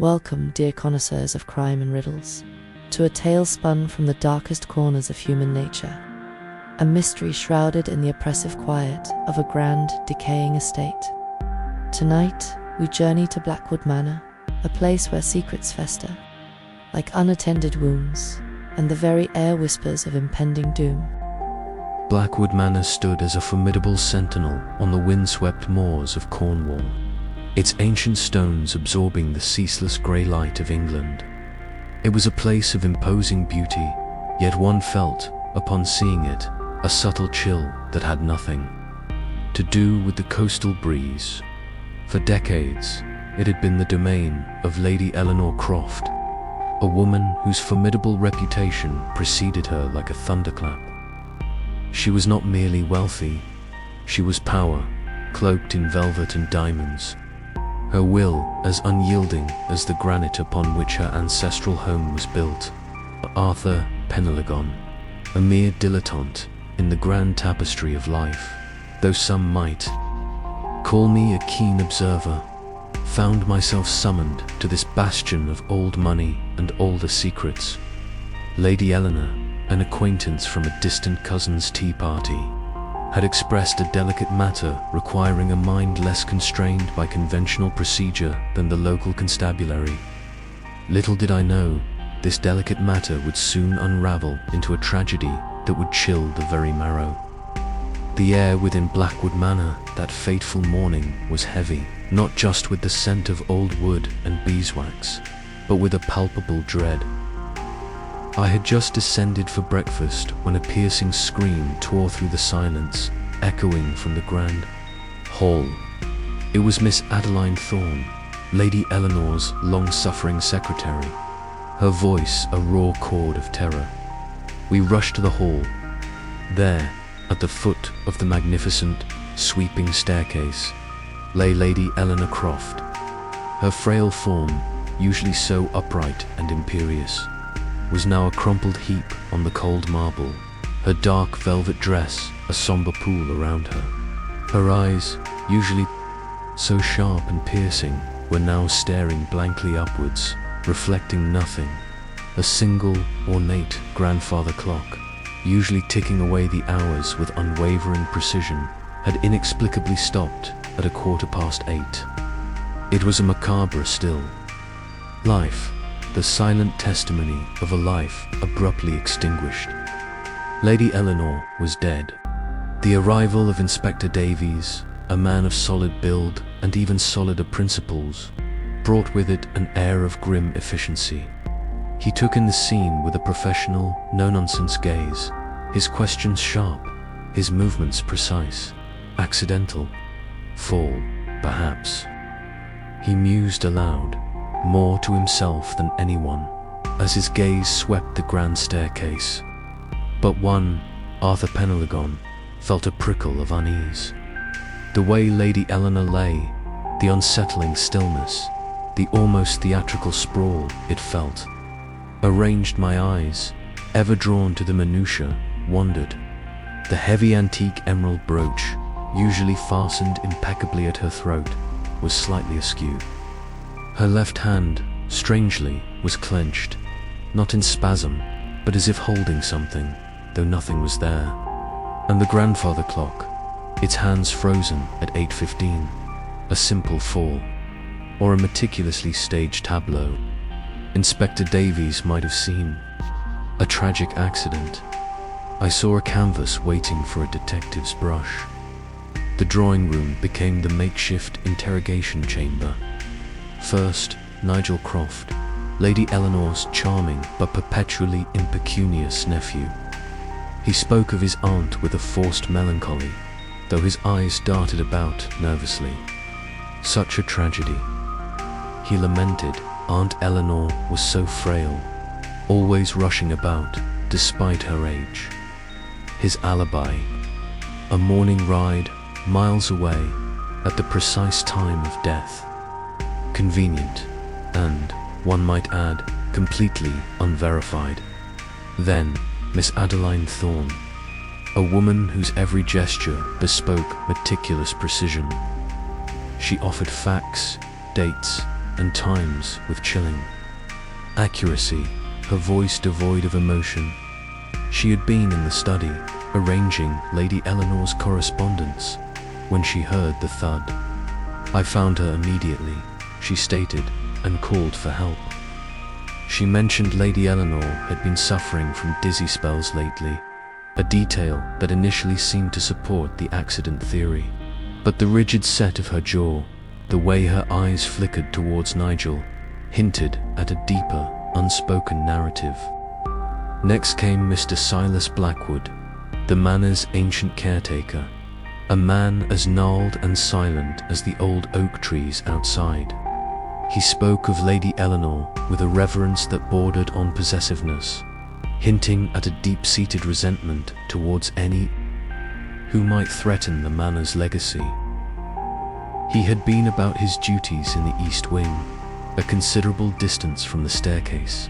Welcome, dear connoisseurs of crime and riddles, to a tale spun from the darkest corners of human nature, a mystery shrouded in the oppressive quiet of a grand, decaying estate. Tonight, we journey to Blackwood Manor, a place where secrets fester, like unattended wounds, and the very air whispers of impending doom. Blackwood Manor stood as a formidable sentinel on the windswept moors of Cornwall, its ancient stones absorbing the ceaseless grey light of England. It was a place of imposing beauty, yet one felt, upon seeing it, a subtle chill that had nothing to do with the coastal breeze. For decades, it had been the domain of Lady Eleanor Croft, a woman whose formidable reputation preceded her like a thunderclap. She was not merely wealthy, she was power, cloaked in velvet and diamonds. Her will as unyielding as the granite upon which her ancestral home was built. Arthur Penhaligon, a mere dilettante in the grand tapestry of life, though some might call me a keen observer, found myself summoned to this bastion of old money and older secrets. Lady Eleanor, an acquaintance from a distant cousin's tea party, had expressed a delicate matter requiring a mind less constrained by conventional procedure than the local constabulary. Little did I know, this delicate matter would soon unravel into a tragedy that would chill the very marrow. The air within Blackwood Manor that fateful morning was heavy, not just with the scent of old wood and beeswax, but with a palpable dread. I had just descended for breakfast when a piercing scream tore through the silence, echoing from the grand hall. It was Miss Adeline Thorne, Lady Eleanor's long-suffering secretary, her voice a raw chord of terror. We rushed to the hall. There, at the foot of the magnificent, sweeping staircase, lay Lady Eleanor Croft. Her frail form, usually so upright and imperious, was now a crumpled heap on the cold marble, her dark velvet dress a somber pool around her. Her eyes, usually so sharp and piercing, were now staring blankly upwards, reflecting nothing. A single, ornate grandfather clock, usually ticking away the hours with unwavering precision, had inexplicably stopped at 8:15. It was a macabre still. Life, the silent testimony of a life abruptly extinguished. Lady Eleanor was dead. The arrival of Inspector Davies, a man of solid build and even solider principles, brought with it an air of grim efficiency. He took in the scene with a professional, no-nonsense gaze, his questions sharp, his movements precise. Accidental fall, perhaps. He mused aloud, more to himself than anyone, as his gaze swept the grand staircase. But one, Arthur Penhaligon, felt a prickle of unease. The way Lady Eleanor lay, the unsettling stillness, the almost theatrical sprawl it felt, arranged my eyes, ever drawn to the minutiae, wandered. The heavy antique emerald brooch, usually fastened impeccably at her throat, was slightly askew. Her left hand, strangely, was clenched, not in spasm, but as if holding something, though nothing was there. And the grandfather clock, its hands frozen at 8:15, a simple fall, or a meticulously staged tableau. Inspector Davies might have seen a tragic accident. I saw a canvas waiting for a detective's brush. The drawing room became the makeshift interrogation chamber. First, Nigel Croft, Lady Eleanor's charming but perpetually impecunious nephew. He spoke of his aunt with a forced melancholy, though his eyes darted about nervously. Such a tragedy. He lamented Aunt Eleanor was so frail, always rushing about despite her age. His alibi, a morning ride miles away at the precise time of death. Convenient, and, one might add, completely unverified. Then, Miss Adeline Thorne, a woman whose every gesture bespoke meticulous precision. She offered facts, dates, and times with chilling accuracy, her voice devoid of emotion. She had been in the study, arranging Lady Eleanor's correspondence, when she heard the thud. "I found her immediately," she stated, and called for help. She mentioned Lady Eleanor had been suffering from dizzy spells lately, a detail that initially seemed to support the accident theory. But the rigid set of her jaw, the way her eyes flickered towards Nigel, hinted at a deeper, unspoken narrative. Next came Mr. Silas Blackwood, the manor's ancient caretaker, a man as gnarled and silent as the old oak trees outside. He spoke of Lady Eleanor with a reverence that bordered on possessiveness, hinting at a deep-seated resentment towards any who might threaten the manor's legacy. He had been about his duties in the East Wing, a considerable distance from the staircase.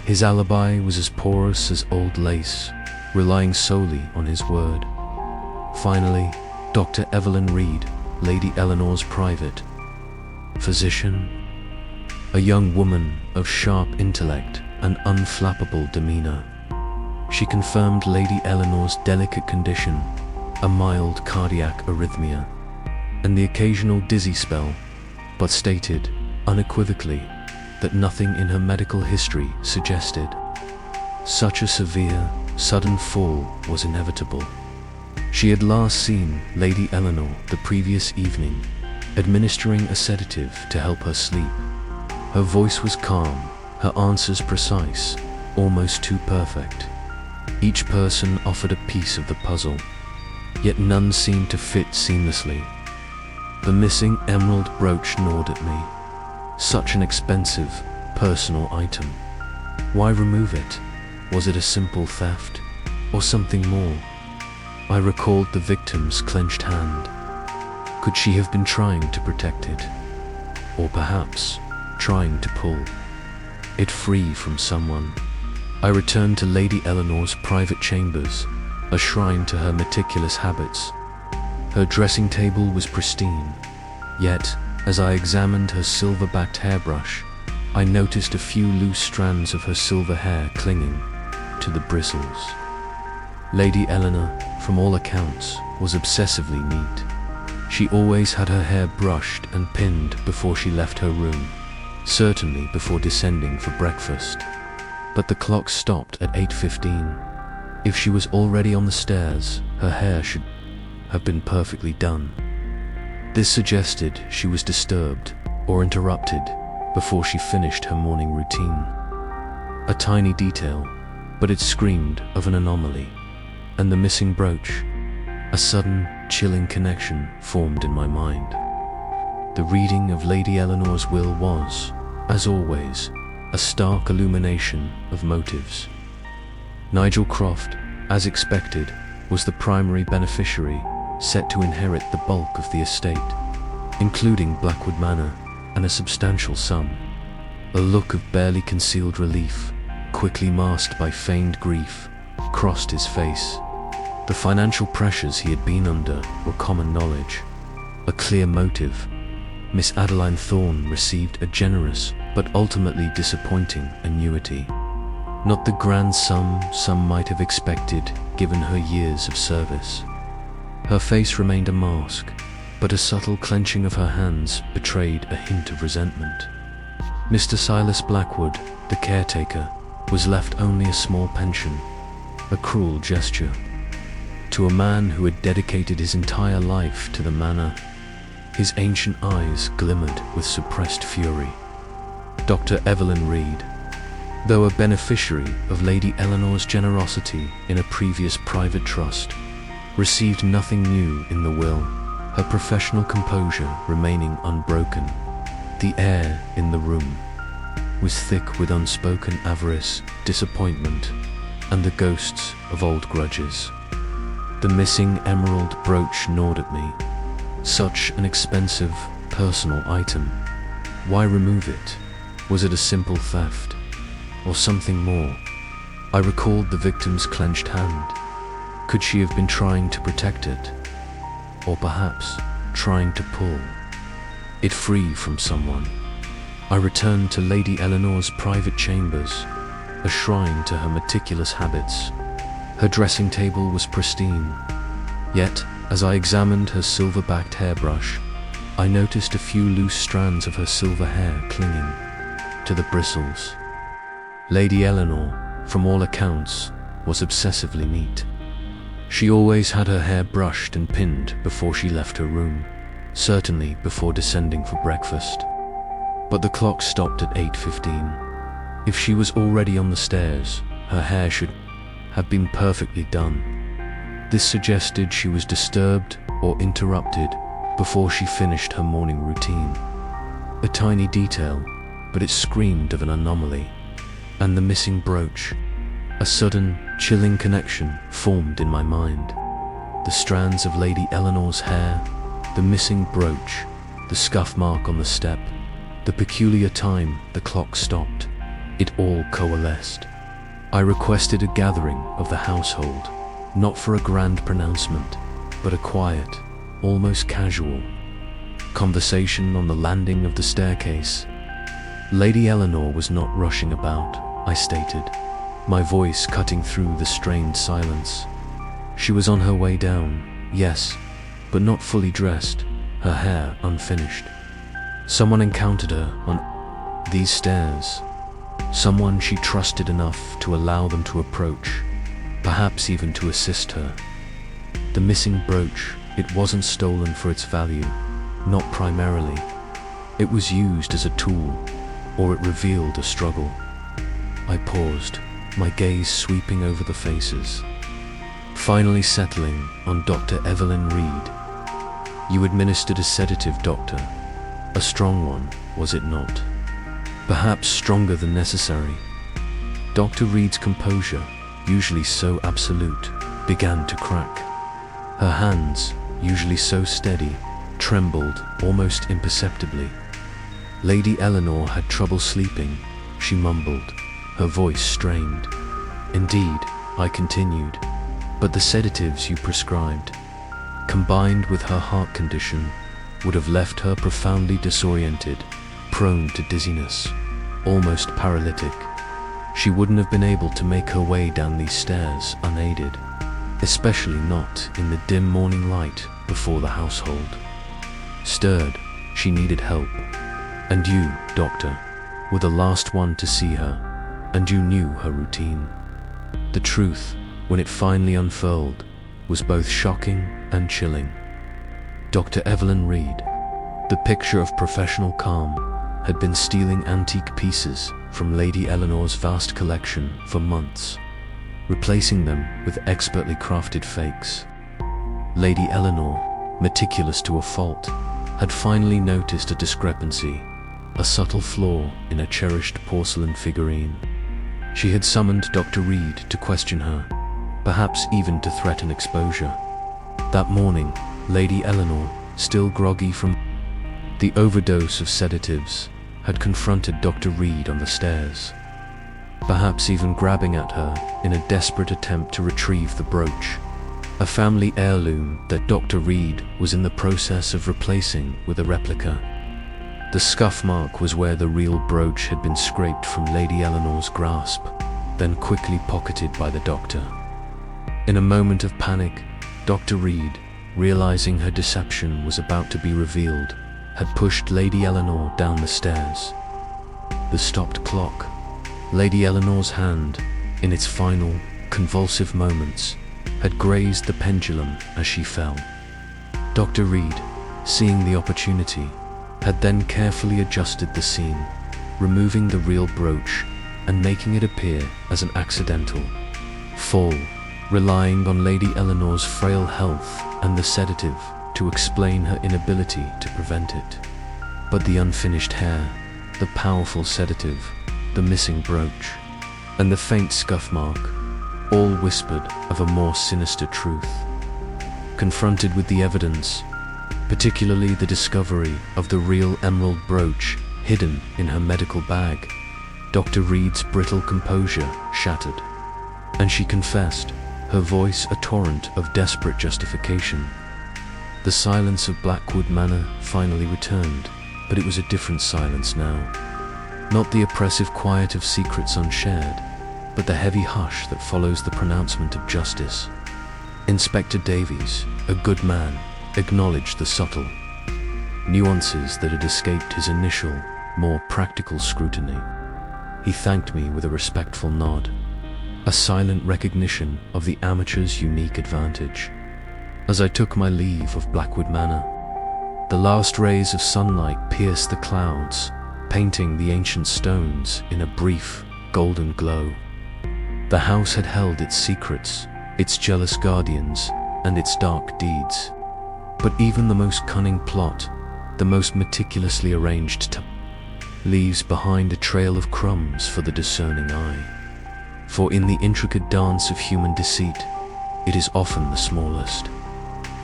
His alibi was as porous as old lace, relying solely on his word. Finally, Dr. Evelyn Reed, Lady Eleanor's private physician, a young woman of sharp intellect and unflappable demeanor. She confirmed Lady Eleanor's delicate condition, a mild cardiac arrhythmia, and the occasional dizzy spell, but stated unequivocally that nothing in her medical history suggested such a severe, sudden fall was inevitable. She had last seen Lady Eleanor the previous evening, administering a sedative to help her sleep. Her voice was calm, her answers precise, almost too perfect. Each person offered a piece of the puzzle, yet none seemed to fit seamlessly. The missing emerald brooch gnawed at me. Such an expensive, personal item. Why remove it? Was it a simple theft, or something more? I recalled the victim's clenched hand. Could she have been trying to protect it? Or perhaps trying to pull it free from someone? I returned to Lady Eleanor's private chambers, a shrine to her meticulous habits. Her dressing table was pristine, yet, as I examined her silver-backed hairbrush, I noticed a few loose strands of her silver hair clinging to the bristles. Lady Eleanor, from all accounts, was obsessively neat. She always had her hair brushed and pinned before she left her room, certainly before descending for breakfast. But the clock stopped at 8:15. If she was already on the stairs, her hair should have been perfectly done. This suggested she was disturbed or interrupted before she finished her morning routine. A tiny detail, but it screamed of an anomaly. And the missing brooch, a sudden, chilling connection formed in my mind. The reading of Lady Eleanor's will was, as always, a stark illumination of motives. Nigel Croft, as expected, was the primary beneficiary, set to inherit the bulk of the estate, including Blackwood Manor and a substantial sum. A look of barely concealed relief, quickly masked by feigned grief, crossed his face. The financial pressures he had been under were common knowledge. A clear motive. Miss Adeline Thorne received a generous but ultimately disappointing annuity. Not the grand sum some might have expected given her years of service. Her face remained a mask, but a subtle clenching of her hands betrayed a hint of resentment. Mr. Silas Blackwood, the caretaker, was left only a small pension, a cruel gesture. To a man who had dedicated his entire life to the manor, his ancient eyes glimmered with suppressed fury. Dr. Evelyn Reed, though a beneficiary of Lady Eleanor's generosity in a previous private trust, received nothing new in the will, her professional composure remaining unbroken. The air in the room was thick with unspoken avarice, disappointment, and the ghosts of old grudges. The missing emerald brooch gnawed at me. Such an expensive, personal item. Why remove it? Was it a simple theft? Or something more? I recalled the victim's clenched hand. Could she have been trying to protect it? Or perhaps trying to pull it free from someone? I returned to Lady Eleanor's private chambers, a shrine to her meticulous habits. Her dressing table was pristine, yet, as I examined her silver-backed hairbrush, I noticed a few loose strands of her silver hair clinging to the bristles. Lady Eleanor, from all accounts, was obsessively neat. She always had her hair brushed and pinned before she left her room, certainly before descending for breakfast. But the clock stopped at 8:15. If she was already on the stairs, her hair should have been perfectly done. This suggested she was disturbed or interrupted before she finished her morning routine. A tiny detail, but it screamed of an anomaly. And the missing brooch. A sudden, chilling connection formed in my mind. The strands of Lady Eleanor's hair, the missing brooch, the scuff mark on the step, the peculiar time the clock stopped. It all coalesced. I requested a gathering of the household, not for a grand pronouncement, but a quiet, almost casual conversation on the landing of the staircase. Lady Eleanor was not rushing about, I stated, my voice cutting through the strained silence. She was on her way down, yes, but not fully dressed, her hair unfinished. Someone encountered her on these stairs, someone she trusted enough to allow them to approach, perhaps even to assist her. The missing brooch, it wasn't stolen for its value, not primarily. It was used as a tool, or it revealed a struggle. I paused, my gaze sweeping over the faces, finally settling on Dr. Evelyn Reed. You administered a sedative, Doctor. A strong one, was it not? Perhaps stronger than necessary. Dr. Reed's composure, usually so absolute, began to crack. Her hands, usually so steady, trembled almost imperceptibly. Lady Eleanor had trouble sleeping, she mumbled, her voice strained. Indeed, I continued, but the sedatives you prescribed, combined with her heart condition, would have left her profoundly disoriented, prone to dizziness, almost paralytic. She wouldn't have been able to make her way down these stairs unaided, especially not in the dim morning light before the household. Stirred, she needed help. And you, Doctor, were the last one to see her, and you knew her routine. The truth, when it finally unfurled, was both shocking and chilling. Dr. Evelyn Reed, the picture of professional calm, had been stealing antique pieces from Lady Eleanor's vast collection for months, replacing them with expertly crafted fakes. Lady Eleanor, meticulous to a fault, had finally noticed a discrepancy, a subtle flaw in a cherished porcelain figurine. She had summoned Dr. Reed to question her, perhaps even to threaten exposure. That morning, Lady Eleanor, still groggy from the overdose of sedatives, had confronted Dr. Reed on the stairs, perhaps even grabbing at her in a desperate attempt to retrieve the brooch, a family heirloom that Dr. Reed was in the process of replacing with a replica. The scuff mark was where the real brooch had been scraped from Lady Eleanor's grasp, then quickly pocketed by the doctor. In a moment of panic, Dr. Reed, realizing her deception was about to be revealed, had pushed Lady Eleanor down the stairs. The stopped clock, Lady Eleanor's hand, in its final, convulsive moments, had grazed the pendulum as she fell. Dr. Reed, seeing the opportunity, had then carefully adjusted the scene, removing the real brooch and making it appear as an accidental fall, relying on Lady Eleanor's frail health and the sedative to explain her inability to prevent it. But the unfinished hair, the powerful sedative, the missing brooch, and the faint scuff mark, all whispered of a more sinister truth. Confronted with the evidence, particularly the discovery of the real emerald brooch hidden in her medical bag, Dr. Reed's brittle composure shattered, and she confessed, her voice a torrent of desperate justification. The silence of Blackwood Manor finally returned, but it was a different silence now. Not the oppressive quiet of secrets unshared, but the heavy hush that follows the pronouncement of justice. Inspector Davies, a good man, acknowledged the subtle nuances that had escaped his initial, more practical scrutiny. He thanked me with a respectful nod, a silent recognition of the amateur's unique advantage. As I took my leave of Blackwood Manor, the last rays of sunlight pierced the clouds, painting the ancient stones in a brief, golden glow. The house had held its secrets, its jealous guardians, and its dark deeds. But even the most cunning plot, the most meticulously arranged leaves behind a trail of crumbs for the discerning eye. For in the intricate dance of human deceit, it is often the smallest,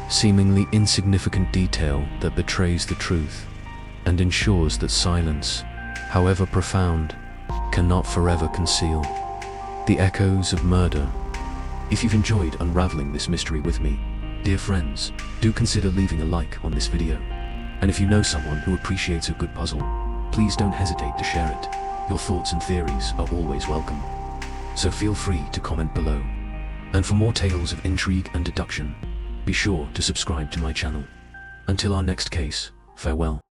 seemingly insignificant detail that betrays the truth and ensures that silence, however profound, cannot forever conceal the echoes of murder. If you've enjoyed unraveling this mystery with me, dear friends, do consider leaving a like on this video. And if you know someone who appreciates a good puzzle, please don't hesitate to share it. Your thoughts and theories are always welcome. So feel free to comment below. And for more tales of intrigue and deduction, be sure to subscribe to my channel. Until our next case, farewell.